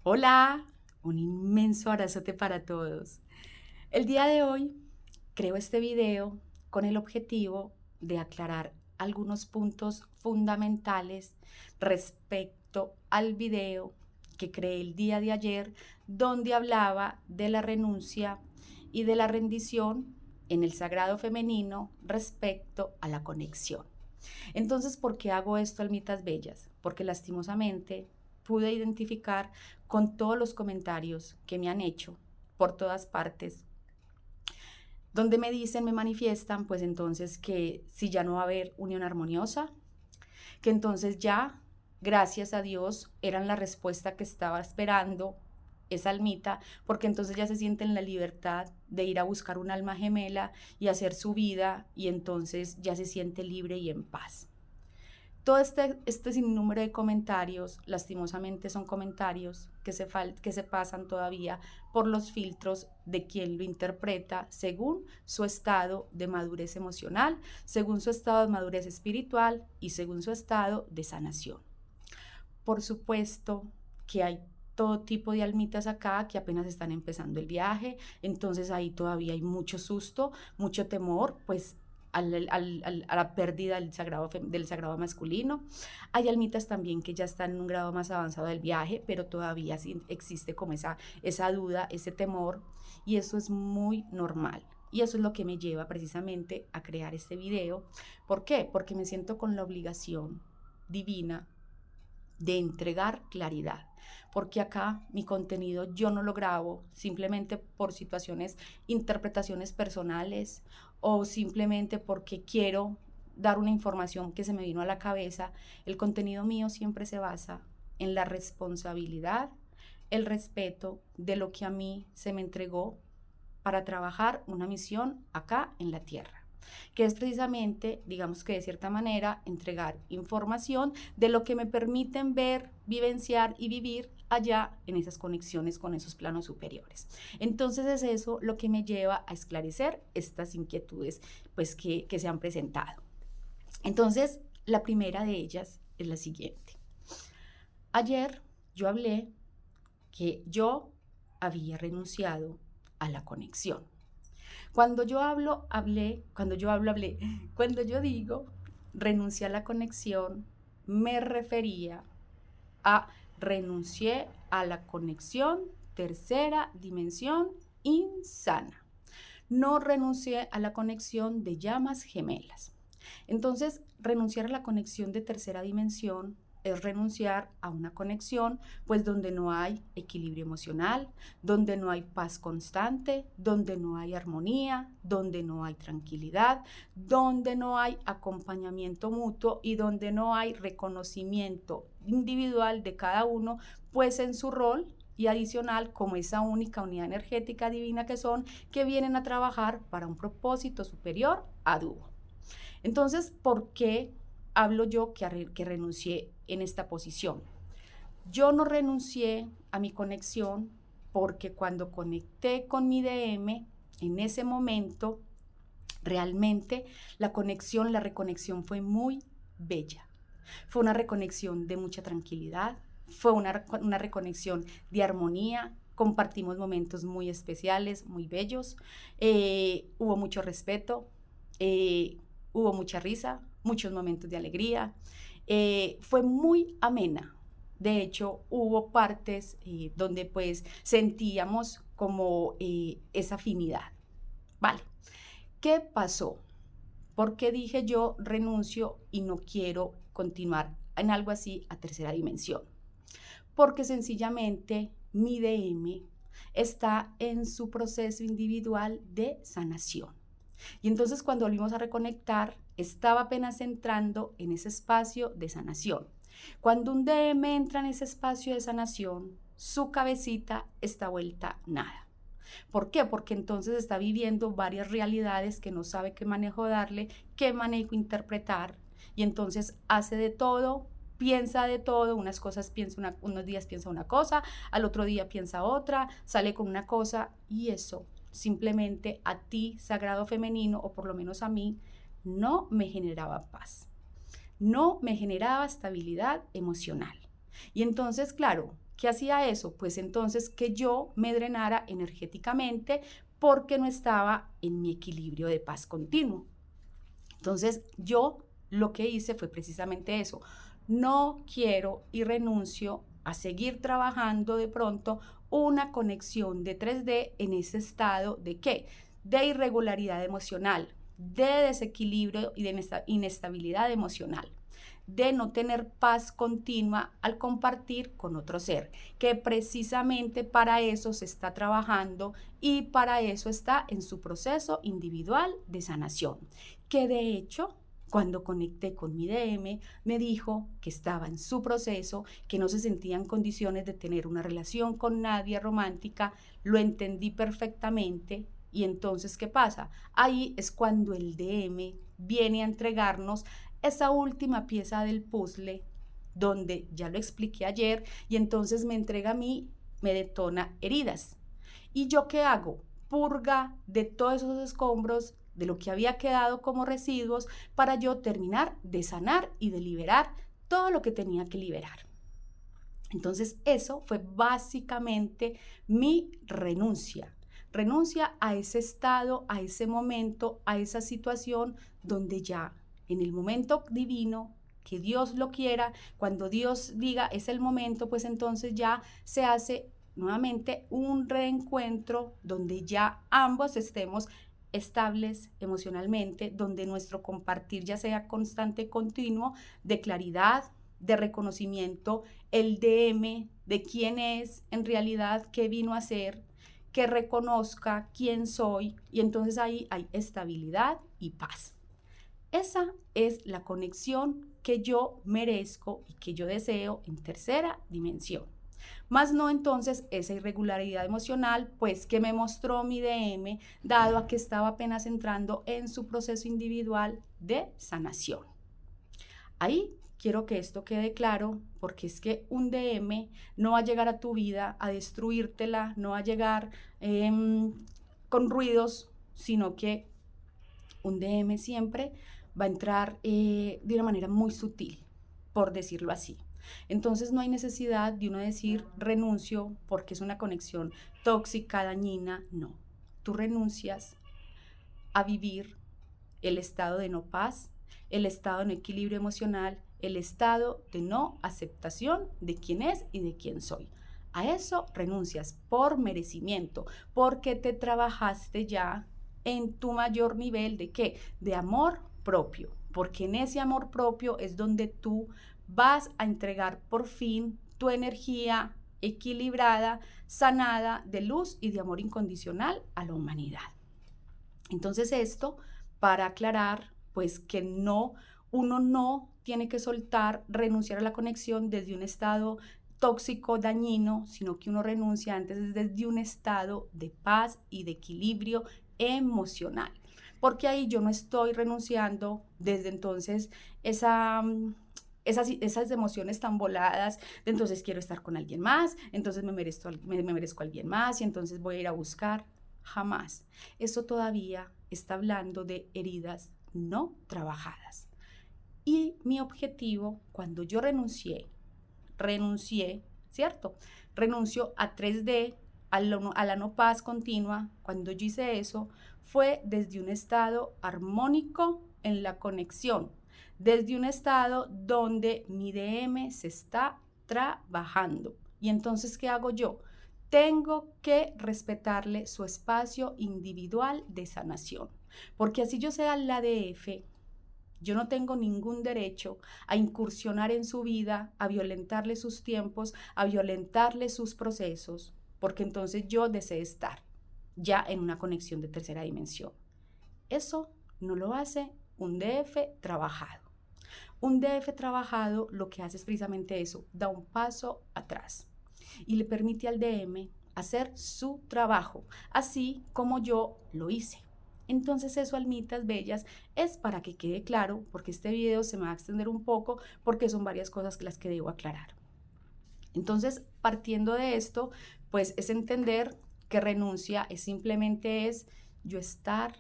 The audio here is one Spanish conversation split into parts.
Hola, un inmenso abrazote para todos. El día de hoy creo este video con el objetivo de aclarar algunos puntos fundamentales respecto al video que creé el día de ayer, donde hablaba de la renuncia y de la rendición en el sagrado femenino respecto a la conexión. Entonces, ¿por qué hago esto, almitas bellas? Porque lastimosamente pude identificar con todos los comentarios que me han hecho por todas partes, donde me dicen, me manifiestan, pues entonces que si ya no va a haber unión armoniosa, que entonces ya, gracias a Dios, eran la respuesta que estaba esperando esa almita, porque entonces ya se siente en la libertad de ir a buscar un alma gemela y hacer su vida, y entonces ya se siente libre y en paz. Todo este sinnúmero de comentarios, lastimosamente son comentarios que se pasan todavía por los filtros de quien lo interpreta según su estado de madurez emocional, según su estado de madurez espiritual y según su estado de sanación. Por supuesto que hay todo tipo de almitas acá que apenas están empezando el viaje, entonces ahí todavía hay mucho susto, mucho temor, pues a la pérdida del sagrado masculino. Hay almitas también que ya están en un grado más avanzado del viaje, pero todavía existe como esa duda, ese temor, y eso es muy normal. Y eso es lo que me lleva precisamente a crear este video. ¿Por qué? Porque me siento con la obligación divina de entregar claridad, porque acá mi contenido yo no lo grabo simplemente por situaciones, interpretaciones personales o simplemente porque quiero dar una información que se me vino a la cabeza. El contenido mío siempre se basa en la responsabilidad, el respeto de lo que a mí se me entregó para trabajar una misión acá en la tierra, que es precisamente, digamos que de cierta manera, entregar información de lo que me permiten ver, vivenciar y vivir allá en esas conexiones con esos planos superiores. Entonces es eso lo que me lleva a esclarecer estas inquietudes pues que se han presentado. Entonces, la primera de ellas es la siguiente. Ayer yo hablé que yo había renunciado a la conexión. Hablé. Cuando yo digo renuncié a la conexión, me refería a renuncié a la conexión tercera dimensión insana. No renuncié a la conexión de llamas gemelas. Entonces, renunciar a la conexión de tercera dimensión es renunciar a una conexión, pues donde no hay equilibrio emocional, donde no hay paz constante, donde no hay armonía, donde no hay tranquilidad, donde no hay acompañamiento mutuo y donde no hay reconocimiento individual de cada uno, pues en su rol y adicional como esa única unidad energética divina que son, que vienen a trabajar para un propósito superior a dúo. Entonces, ¿por qué hablo yo que renuncié en esta posición? Yo no renuncié a mi conexión porque cuando conecté con mi DM, en ese momento, realmente la reconexión fue muy bella. Fue una reconexión de mucha tranquilidad, fue una reconexión de armonía, compartimos momentos muy especiales, muy bellos, hubo mucho respeto, eh, hubo mucha risa, muchos momentos de alegría, fue muy amena. De hecho, hubo partes donde pues sentíamos como esa afinidad. Vale, ¿qué pasó? ¿Por qué dije yo renuncio y no quiero continuar en algo así a tercera dimensión? Porque sencillamente mi DM está en su proceso individual de sanación. Y entonces cuando volvimos a reconectar, estaba apenas entrando en ese espacio de sanación. Cuando un DM entra en ese espacio de sanación, su cabecita está vuelta nada. ¿Por qué? Porque entonces está viviendo varias realidades que no sabe qué manejo darle, qué manejo interpretar, y entonces hace de todo, piensa de todo, unos días piensa una cosa, al otro día piensa otra, sale con una cosa, y eso simplemente a ti, sagrado femenino, o por lo menos a mí, no me generaba paz, no me generaba estabilidad emocional. Y entonces, claro, ¿Qué hacía eso? Pues entonces que yo me drenara energéticamente porque no estaba en mi equilibrio de paz continuo. Entonces yo lo que hice fue precisamente eso. No quiero y renuncio a seguir trabajando de pronto una conexión de 3D en ese estado de ¿qué? De irregularidad emocional, de desequilibrio y de inestabilidad emocional, de no tener paz continua al compartir con otro ser, que precisamente para eso se está trabajando y para eso está en su proceso individual de sanación, que de hecho cuando conecté con mi DM, me dijo que estaba en su proceso, que no se sentía en condiciones de tener una relación con nadie romántica. Lo entendí perfectamente. Y entonces, ¿qué pasa? Ahí es cuando el DM viene a entregarnos esa última pieza del puzzle, donde ya lo expliqué ayer, y entonces me entrega a mí, me detona heridas. ¿Y yo qué hago? Purga de todos esos escombros, de lo que había quedado como residuos, para yo terminar de sanar y de liberar todo lo que tenía que liberar. Entonces eso fue básicamente mi renuncia. Renuncia a ese estado, a ese momento, a esa situación donde ya en el momento divino, que Dios lo quiera, cuando Dios diga es el momento, pues entonces ya se hace nuevamente un reencuentro donde ya ambos estemos estables emocionalmente, donde nuestro compartir ya sea constante, continuo, de claridad, de reconocimiento, el DM de quién es en realidad, qué vino a hacer, que reconozca quién soy, y entonces ahí hay estabilidad y paz. Esa es la conexión que yo merezco y que yo deseo en tercera dimensión. Más no entonces esa irregularidad emocional, pues que me mostró mi DM, dado a que estaba apenas entrando en su proceso individual de sanación. Ahí quiero que esto quede claro, porque es que un DM no va a llegar a tu vida a destruírtela, no va a llegar con ruidos, sino que un DM siempre va a entrar de una manera muy sutil, por decirlo así. Entonces no hay necesidad de uno decir renuncio porque es una conexión tóxica, dañina, no. Tú renuncias a vivir el estado de no paz, el estado de no equilibrio emocional, el estado de no aceptación de quién es y de quién soy. A eso renuncias por merecimiento, porque te trabajaste ya en tu mayor nivel de ¿qué? De amor propio, porque en ese amor propio es donde tú vas a entregar por fin tu energía equilibrada, sanada, de luz y de amor incondicional a la humanidad. Entonces esto para aclarar pues que no, uno no tiene que soltar, renunciar a la conexión desde un estado tóxico, dañino, sino que uno renuncia antes desde un estado de paz y de equilibrio emocional. Porque ahí yo no estoy renunciando desde entonces esa... esas emociones tan voladas de entonces quiero estar con alguien más, entonces me merezco a alguien más y entonces voy a ir a buscar. Jamás. Eso todavía está hablando de heridas no trabajadas. Y mi objetivo, cuando yo renuncié, ¿cierto? Renuncio a 3D, a la no paz continua. Cuando yo hice eso, fue desde un estado armónico en la conexión, desde un estado donde mi DM se está trabajando. Y entonces, ¿qué hago yo? Tengo que respetarle su espacio individual de sanación, porque así yo sea la DF, yo no tengo ningún derecho a incursionar en su vida, a violentarle sus tiempos, a violentarle sus procesos, porque entonces yo deseo estar ya en una conexión de tercera dimensión. Eso no lo hace un DF trabajado. Un DF trabajado lo que hace es precisamente eso, da un paso atrás y le permite al DM hacer su trabajo, así como yo lo hice. Entonces eso, almitas bellas, es para que quede claro, porque este video se me va a extender un poco, porque son varias cosas las que debo aclarar. Entonces, partiendo de esto, pues es entender que renuncia es simplemente es yo estar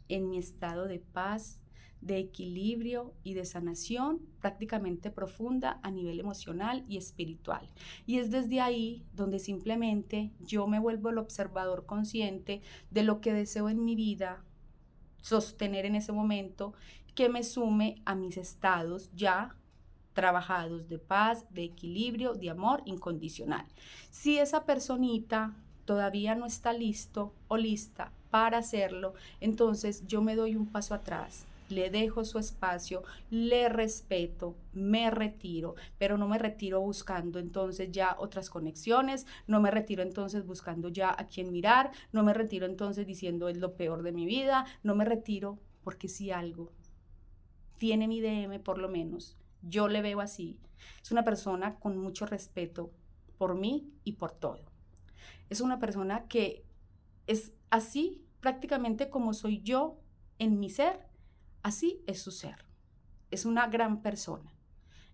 en mi estado de paz, de equilibrio y de sanación prácticamente profunda a nivel emocional y espiritual. Y es desde ahí donde simplemente yo me vuelvo el observador consciente de lo que deseo en mi vida sostener en ese momento, que me sume a mis estados ya trabajados de paz, de equilibrio, de amor incondicional. Si esa personita todavía no está listo o lista para hacerlo, entonces yo me doy un paso atrás, le dejo su espacio, le respeto, me retiro, pero no me retiro buscando entonces ya otras conexiones, no me retiro entonces buscando ya a quién mirar, no me retiro entonces diciendo es lo peor de mi vida, no me retiro porque si algo tiene mi DM, por lo menos yo le veo así, es una persona con mucho respeto por mí y por todo. Es una persona que es así prácticamente como soy yo en mi ser, así es su ser. Es una gran persona.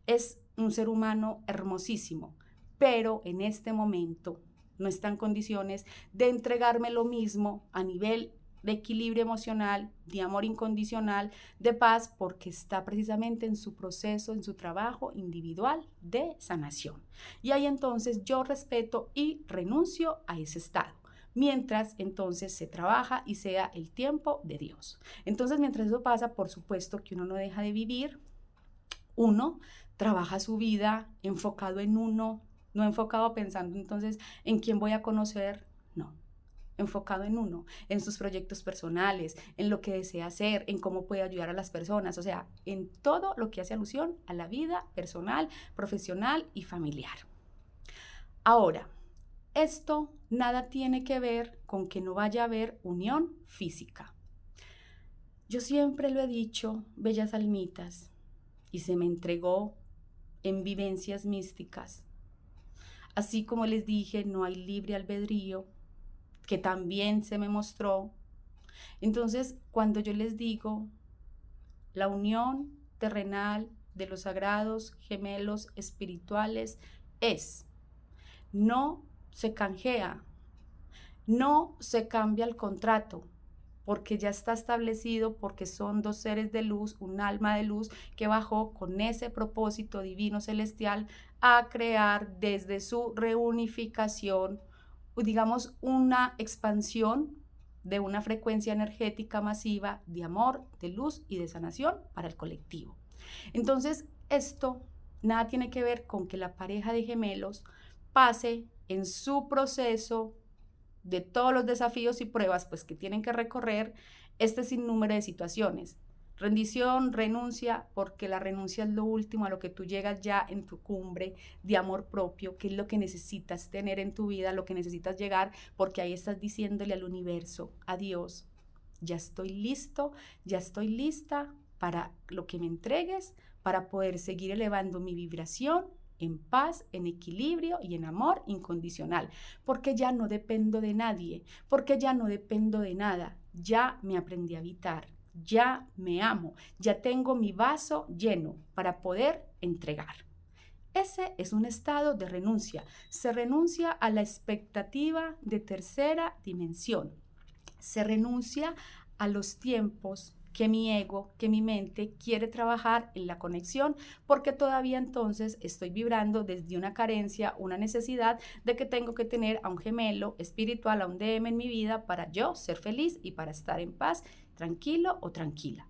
Es un ser humano hermosísimo, pero en este momento no está en condiciones de entregarme lo mismo a nivel de equilibrio emocional, de amor incondicional, de paz, porque está precisamente en su proceso, en su trabajo individual de sanación. Y ahí entonces yo respeto y renuncio a ese estado, mientras entonces se trabaja y sea el tiempo de Dios. Entonces, mientras eso pasa, por supuesto que uno no deja de vivir, uno trabaja su vida enfocado en uno, no enfocado pensando entonces en quién voy a conocer, no, enfocado en uno, en sus proyectos personales, en lo que desea hacer, en cómo puede ayudar a las personas, o sea, en todo lo que hace alusión a la vida personal, profesional y familiar. Ahora, esto nada tiene que ver con que no vaya a haber unión física. Yo siempre lo he dicho, bellas almitas, y se me entregó en vivencias místicas. Así como les dije, no hay libre albedrío, que también se me mostró. Entonces, cuando yo les digo la unión terrenal de los sagrados gemelos espirituales es, no se canjea, no se cambia el contrato, porque ya está establecido, porque son dos seres de luz, un alma de luz que bajó con ese propósito divino celestial a crear desde su reunificación, digamos, una expansión de una frecuencia energética masiva de amor, de luz y de sanación para el colectivo. Entonces, esto nada tiene que ver con que la pareja de gemelos pase en su proceso de todos los desafíos y pruebas pues que tienen que recorrer este sinnúmero de situaciones. Rendición, renuncia, porque la renuncia es lo último a lo que tú llegas ya en tu cumbre de amor propio, que es lo que necesitas tener en tu vida, lo que necesitas llegar, porque ahí estás diciéndole al universo, a Dios, ya estoy listo, ya estoy lista para lo que me entregues, para poder seguir elevando mi vibración en paz, en equilibrio y en amor incondicional, porque ya no dependo de nadie, porque ya no dependo de nada, ya me aprendí a habitar, ya me amo, ya tengo mi vaso lleno para poder entregar. Ese es un estado de renuncia. Se renuncia a la expectativa de tercera dimensión. Se renuncia a los tiempos que mi ego, que mi mente quiere trabajar en la conexión, porque todavía entonces estoy vibrando desde una carencia, una necesidad de que tengo que tener a un gemelo espiritual, a un DM en mi vida para yo ser feliz y para estar en paz, tranquilo o tranquila.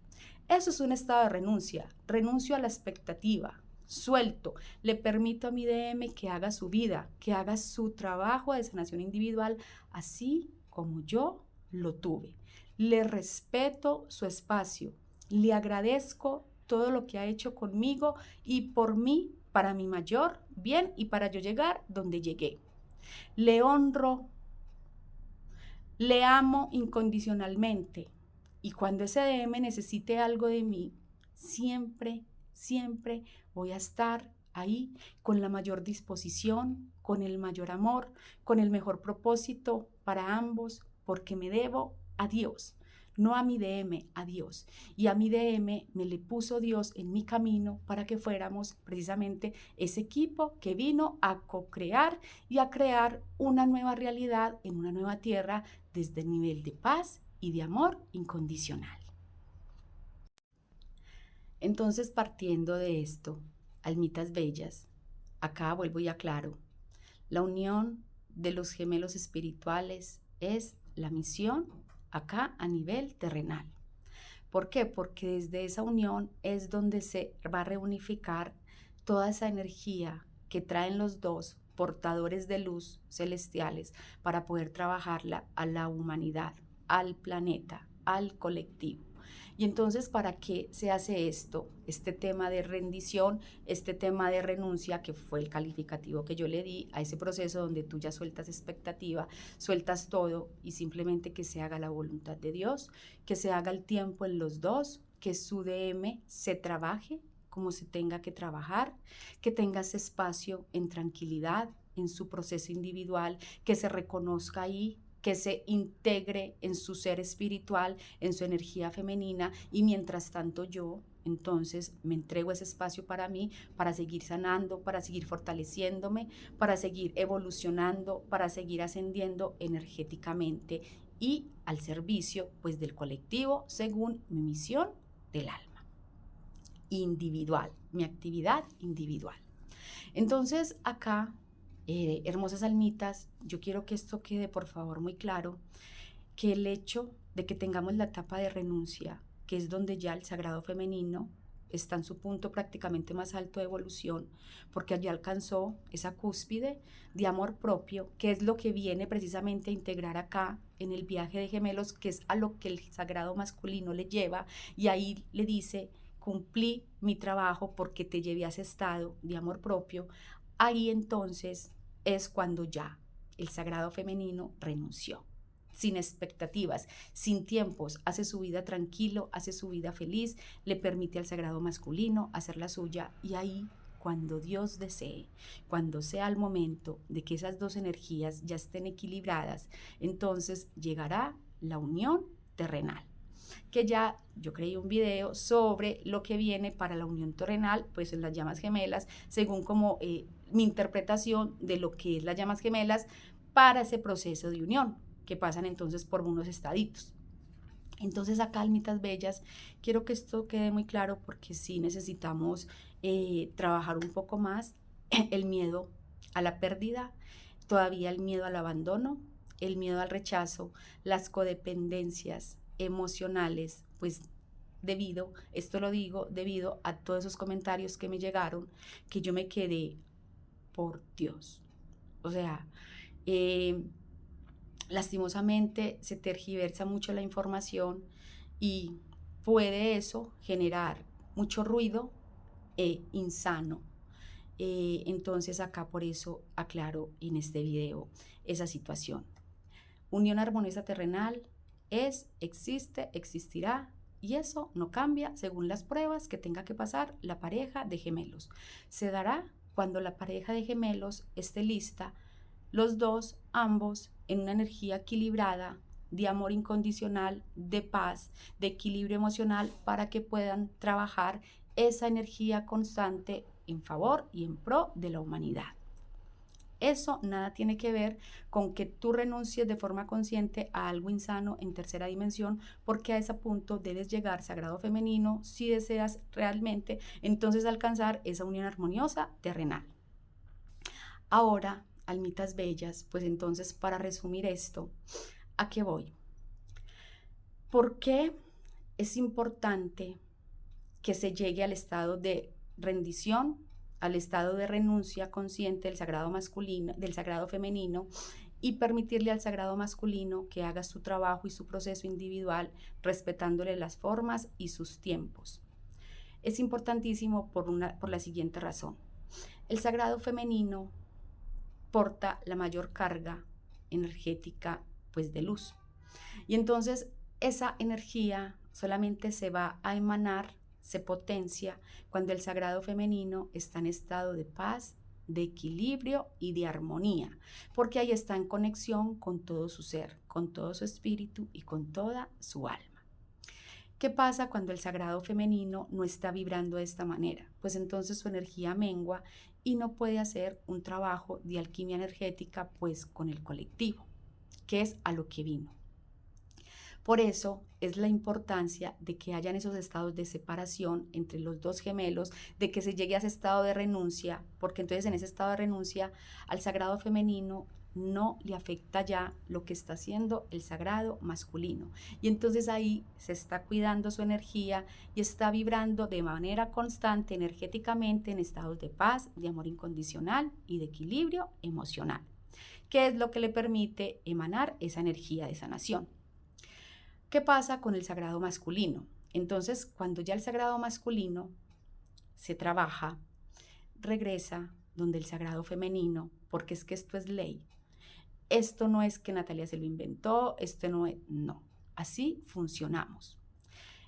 Eso es un estado de renuncia. Renuncio a la expectativa, suelto, le permito a mi DM que haga su vida, que haga su trabajo de sanación individual, así como yo lo tuve. Le respeto su espacio, le agradezco todo lo que ha hecho conmigo y por mí, para mi mayor bien y para yo llegar donde llegué. Le honro, le amo incondicionalmente y cuando ese DM necesite algo de mí, siempre, siempre voy a estar ahí con la mayor disposición, con el mayor amor, con el mejor propósito para ambos, porque me debo a Dios, no a mi DM, a Dios. Y a mi DM me le puso Dios en mi camino para que fuéramos precisamente ese equipo que vino a co-crear y a crear una nueva realidad en una nueva tierra desde el nivel de paz y de amor incondicional. Entonces, partiendo de esto, almitas bellas, acá vuelvo y aclaro, la unión de los gemelos espirituales es la misión acá a nivel terrenal. ¿Por qué? Porque desde esa unión es donde se va a reunificar toda esa energía que traen los dos portadores de luz celestiales para poder trabajarla a la humanidad, al planeta, al colectivo. Y entonces, ¿para qué se hace esto? Este tema de rendición, este tema de renuncia, que fue el calificativo que yo le di a ese proceso donde tú ya sueltas expectativa, sueltas todo y simplemente que se haga la voluntad de Dios, que se haga el tiempo en los dos, que su DM se trabaje como se tenga que trabajar, que tengas espacio en tranquilidad, en su proceso individual, que se reconozca ahí, que se integre en su ser espiritual, en su energía femenina, y mientras tanto yo entonces me entrego ese espacio para mí, para seguir sanando, para seguir fortaleciéndome, para seguir evolucionando, para seguir ascendiendo energéticamente y al servicio pues del colectivo según mi misión del alma individual, mi actividad individual. Entonces acá, hermosas almitas, yo quiero que esto quede por favor muy claro, que el hecho de que tengamos la etapa de renuncia, que es donde ya el sagrado femenino está en su punto prácticamente más alto de evolución, porque allí alcanzó esa cúspide de amor propio, que es lo que viene precisamente a integrar acá en el viaje de gemelos, que es a lo que el sagrado masculino le lleva, y ahí le dice, cumplí mi trabajo porque te llevé a ese estado de amor propio. Ahí entonces es cuando ya el sagrado femenino renunció, sin expectativas, sin tiempos, hace su vida tranquilo, hace su vida feliz, le permite al sagrado masculino hacer la suya, y ahí cuando Dios desee, cuando sea el momento de que esas dos energías ya estén equilibradas, entonces llegará la unión terrenal, que ya yo creé un video sobre lo que viene para la unión terrenal, pues en las llamas gemelas, según como mi interpretación de lo que es las llamas gemelas para ese proceso de unión, que pasan entonces por unos estaditos. Entonces acá, almitas bellas, quiero que esto quede muy claro porque sí necesitamos trabajar un poco más el miedo a la pérdida, todavía el miedo al abandono, el miedo al rechazo, las codependencias emocionales, pues debido, esto lo digo, debido a todos esos comentarios que me llegaron, que yo me quedé por Dios. O sea, lastimosamente se tergiversa mucho la información y puede eso generar mucho ruido insano. Entonces acá por eso aclaro en este video esa situación. Unión armoniosa terrenal es, existe, existirá, y eso no cambia según las pruebas que tenga que pasar la pareja de gemelos. Se dará cuando la pareja de gemelos esté lista, los dos, ambos, en una energía equilibrada, de amor incondicional, de paz, de equilibrio emocional, para que puedan trabajar esa energía constante en favor y en pro de la humanidad. Eso nada tiene que ver con que tú renuncies de forma consciente a algo insano en tercera dimensión, porque a ese punto debes llegar, sagrado femenino, si deseas realmente entonces alcanzar esa unión armoniosa terrenal. Ahora, almitas bellas, pues entonces para resumir esto, ¿a qué voy? ¿Por qué es importante que se llegue al estado de rendición, al estado de renuncia consciente del sagrado masculino, del sagrado femenino, y permitirle al sagrado masculino que haga su trabajo y su proceso individual, respetándole las formas y sus tiempos? Es importantísimo por la siguiente razón. El sagrado femenino porta la mayor carga energética pues de luz. Y entonces esa energía solamente se va a emanar, se potencia cuando el sagrado femenino está en estado de paz, de equilibrio y de armonía, porque ahí está en conexión con todo su ser, con todo su espíritu y con toda su alma. ¿Qué pasa cuando el sagrado femenino no está vibrando de esta manera? Pues entonces su energía mengua y no puede hacer un trabajo de alquimia energética pues con el colectivo, que es a lo que vino. Por eso es la importancia de que hayan esos estados de separación entre los dos gemelos, de que se llegue a ese estado de renuncia, porque entonces en ese estado de renuncia al sagrado femenino no le afecta ya lo que está haciendo el sagrado masculino. Y entonces ahí se está cuidando su energía y está vibrando de manera constante energéticamente en estados de paz, de amor incondicional y de equilibrio emocional, que es lo que le permite emanar esa energía de sanación. ¿Qué pasa con el sagrado masculino? Entonces, cuando ya el sagrado masculino se trabaja, regresa donde el sagrado femenino, porque es que esto es ley. Esto no es que Natalia se lo inventó, esto no es, no, así funcionamos.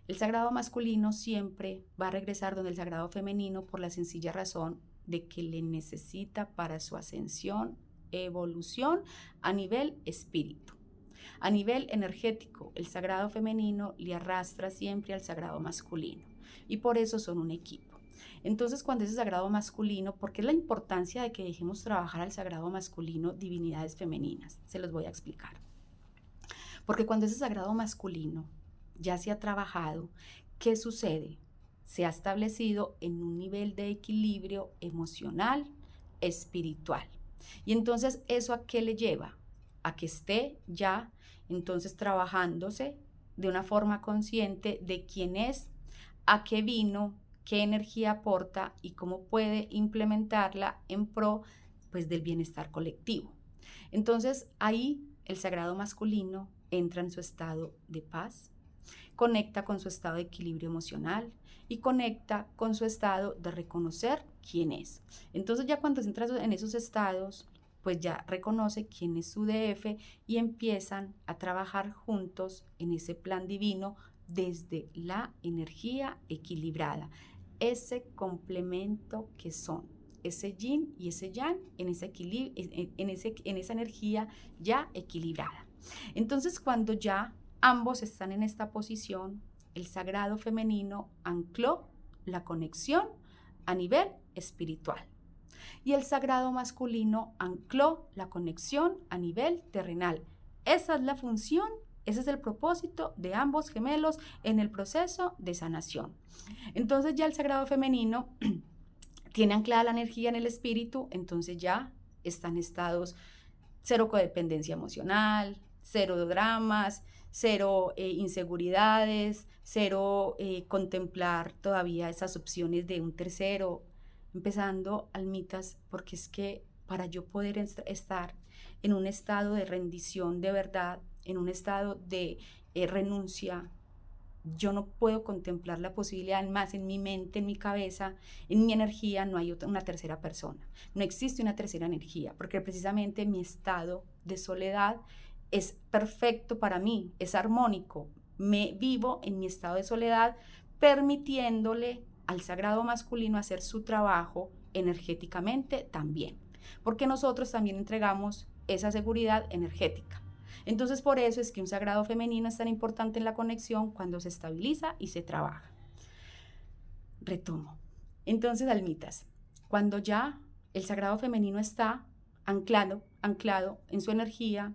El sagrado masculino siempre va a regresar donde el sagrado femenino por la sencilla razón de que le necesita para su ascensión, evolución a nivel espíritu. A nivel energético, el sagrado femenino le arrastra siempre al sagrado masculino y por eso son un equipo. Entonces, cuando ese sagrado masculino, ¿por qué es la importancia de que dejemos trabajar al sagrado masculino divinidades femeninas? Se los voy a explicar. Porque cuando ese sagrado masculino ya se ha trabajado, ¿qué sucede? Se ha establecido en un nivel de equilibrio emocional, espiritual. Y entonces, ¿eso a qué le lleva? A que esté ya entonces trabajándose de una forma consciente de quién es, a qué vino, qué energía aporta y cómo puede implementarla en pro, pues, del bienestar colectivo. Entonces ahí el sagrado masculino entra en su estado de paz, conecta con su estado de equilibrio emocional y conecta con su estado de reconocer quién es. Entonces ya cuando se entra en esos estados, pues ya reconoce quién es su DF y empiezan a trabajar juntos en ese plan divino desde la energía equilibrada, ese complemento que son, ese yin y ese yang en ese equilibrio, en esa energía ya equilibrada. Entonces, cuando ya ambos están en esta posición, el sagrado femenino ancló la conexión a nivel espiritual y el sagrado masculino ancló la conexión a nivel terrenal. Esa es la función, ese es el propósito de ambos gemelos en el proceso de sanación. Entonces ya el sagrado femenino tiene anclada la energía en el espíritu, entonces ya están estados cero codependencia emocional, cero dramas, cero inseguridades, cero contemplar todavía esas opciones de un tercero, empezando almitas, porque es que para yo poder estar en un estado de rendición de verdad, en un estado de renuncia, yo no puedo contemplar la posibilidad, más en mi mente, en mi cabeza, en mi energía, no hay una tercera persona. No existe una tercera energía, porque precisamente mi estado de soledad es perfecto para mí, es armónico. Me vivo en mi estado de soledad, permitiéndole al sagrado masculino hacer su trabajo energéticamente también, porque nosotros también entregamos esa seguridad energética. Entonces, por eso es que un sagrado femenino es tan importante en la conexión cuando se estabiliza y se trabaja. Retomo. Entonces, almitas, cuando ya el sagrado femenino está anclado en su energía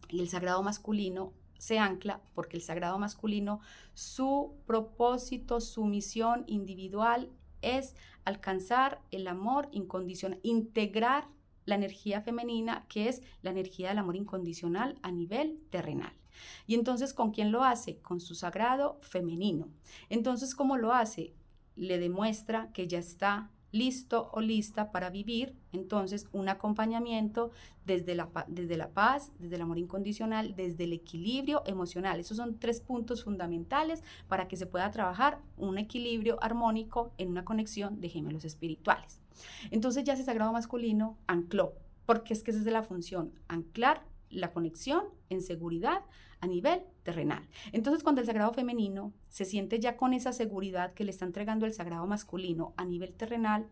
y el sagrado masculino se ancla, porque el sagrado masculino, su propósito, su misión individual es alcanzar el amor incondicional, integrar la energía femenina, que es la energía del amor incondicional a nivel terrenal. Y entonces, ¿con quién lo hace? Con su sagrado femenino. Entonces, ¿cómo lo hace? Le demuestra que ya está listo o lista para vivir, entonces, un acompañamiento desde la paz, desde el amor incondicional, desde el equilibrio emocional. Esos son 3 puntos fundamentales para que se pueda trabajar un equilibrio armónico en una conexión de gemelos espirituales. Entonces ya ese sagrado masculino ancló, porque es que esa es la función, anclar la conexión en seguridad a nivel terrenal. Entonces, cuando el sagrado femenino se siente ya con esa seguridad que le está entregando el sagrado masculino a nivel terrenal,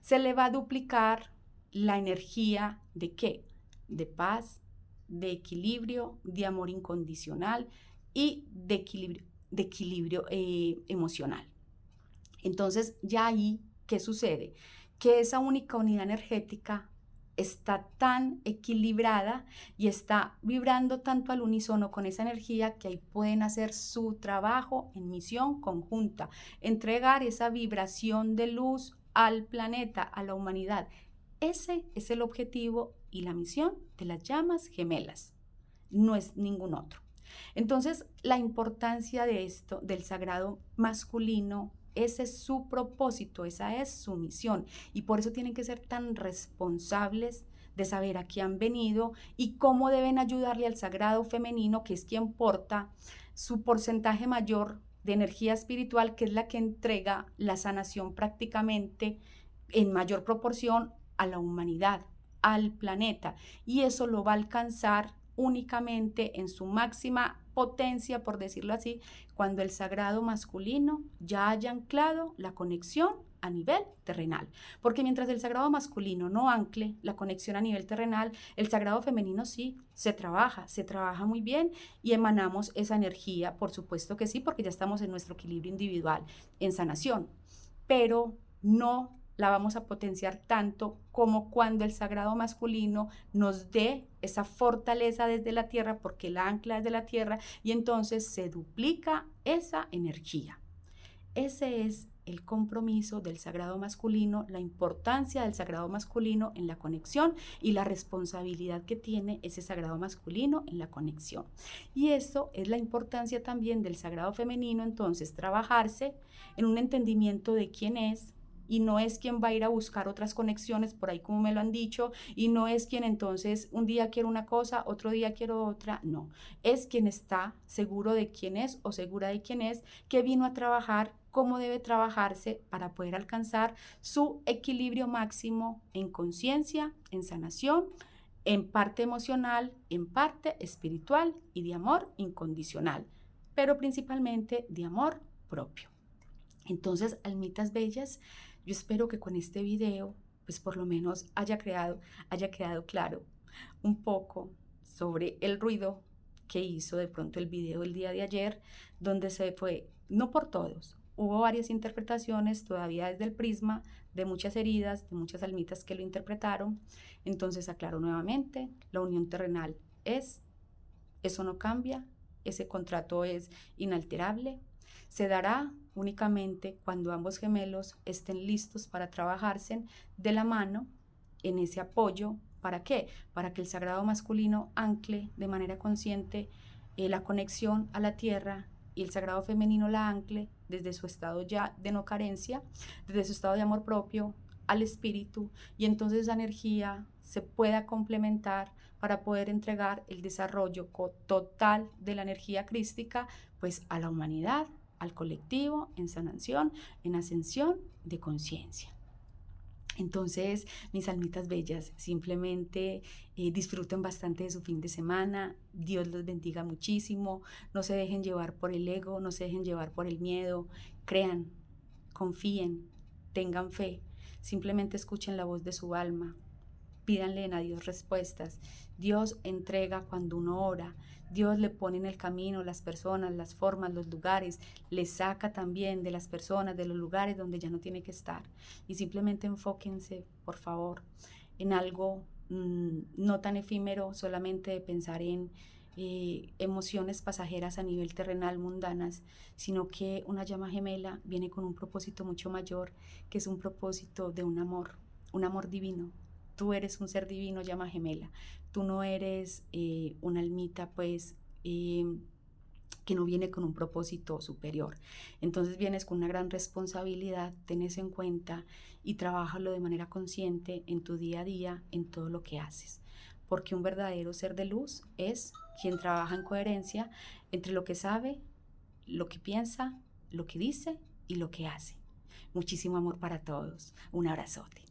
se le va a duplicar la energía de ¿qué? De paz, de equilibrio, de amor incondicional y de equilibrio emocional. Entonces, ya ahí, ¿qué sucede? Que esa única unidad energética está tan equilibrada y está vibrando tanto al unísono con esa energía que ahí pueden hacer su trabajo en misión conjunta, entregar esa vibración de luz al planeta, a la humanidad. Ese es el objetivo y la misión de las llamas gemelas, no es ningún otro. Entonces, la importancia de esto, del sagrado masculino, ese es su propósito, esa es su misión. Y por eso tienen que ser tan responsables de saber a qué han venido y cómo deben ayudarle al sagrado femenino, que es quien porta su porcentaje mayor de energía espiritual, que es la que entrega la sanación prácticamente en mayor proporción a la humanidad, al planeta. Y eso lo va a alcanzar únicamente en su máxima potencia, por decirlo así, cuando el sagrado masculino ya haya anclado la conexión a nivel terrenal. Porque mientras el sagrado masculino no ancle la conexión a nivel terrenal, el sagrado femenino sí se trabaja muy bien y emanamos esa energía, por supuesto que sí, porque ya estamos en nuestro equilibrio individual, en sanación, pero no la vamos a potenciar tanto como cuando el sagrado masculino nos dé esa fortaleza desde la tierra, porque la ancla es de la tierra, y entonces se duplica esa energía. Ese es el compromiso del sagrado masculino, la importancia del sagrado masculino en la conexión y la responsabilidad que tiene ese sagrado masculino en la conexión. Y eso es la importancia también del sagrado femenino, entonces trabajarse en un entendimiento de quién es, y no es quien va a ir a buscar otras conexiones por ahí como me lo han dicho, y no es quien entonces un día quiero una cosa, otro día quiero otra, no, es quien está seguro de quién es o segura de quién es, que vino a trabajar, cómo debe trabajarse para poder alcanzar su equilibrio máximo en conciencia, en sanación, en parte emocional, en parte espiritual y de amor incondicional, pero principalmente de amor propio. Entonces, almitas bellas, yo espero que con este video, pues por lo menos haya quedado claro un poco sobre el ruido que hizo de pronto el video el día de ayer, donde se fue, no por todos, hubo varias interpretaciones todavía desde el prisma de muchas heridas, de muchas almitas que lo interpretaron. Entonces aclaro nuevamente, la unión terrenal eso no cambia, ese contrato es inalterable, se dará únicamente cuando ambos gemelos estén listos para trabajarse de la mano en ese apoyo. ¿Para qué? Para que el sagrado masculino ancle de manera consciente la conexión a la tierra y el sagrado femenino la ancle desde su estado ya de no carencia, desde su estado de amor propio al espíritu, y entonces esa energía se pueda complementar para poder entregar el desarrollo total de la energía crística pues a la humanidad, al colectivo, en sanación, en ascensión de conciencia. Entonces, mis almitas bellas, simplemente disfruten bastante de su fin de semana, Dios los bendiga muchísimo, no se dejen llevar por el ego, no se dejen llevar por el miedo, crean, confíen, tengan fe, simplemente escuchen la voz de su alma, pídanle a Dios respuestas. Dios entrega cuando uno ora, Dios le pone en el camino las personas, las formas, los lugares, le saca también de las personas, de los lugares donde ya no tiene que estar. Y simplemente enfóquense, por favor, en algo no tan efímero, solamente de pensar en emociones pasajeras a nivel terrenal, mundanas, sino que una llama gemela viene con un propósito mucho mayor, que es un propósito de un amor divino. Tú eres un ser divino, llama gemela. Tú no eres una almita, pues, que no viene con un propósito superior. Entonces vienes con una gran responsabilidad, tenés en cuenta y trabájalo de manera consciente en tu día a día, en todo lo que haces. Porque un verdadero ser de luz es quien trabaja en coherencia entre lo que sabe, lo que piensa, lo que dice y lo que hace. Muchísimo amor para todos. Un abrazote.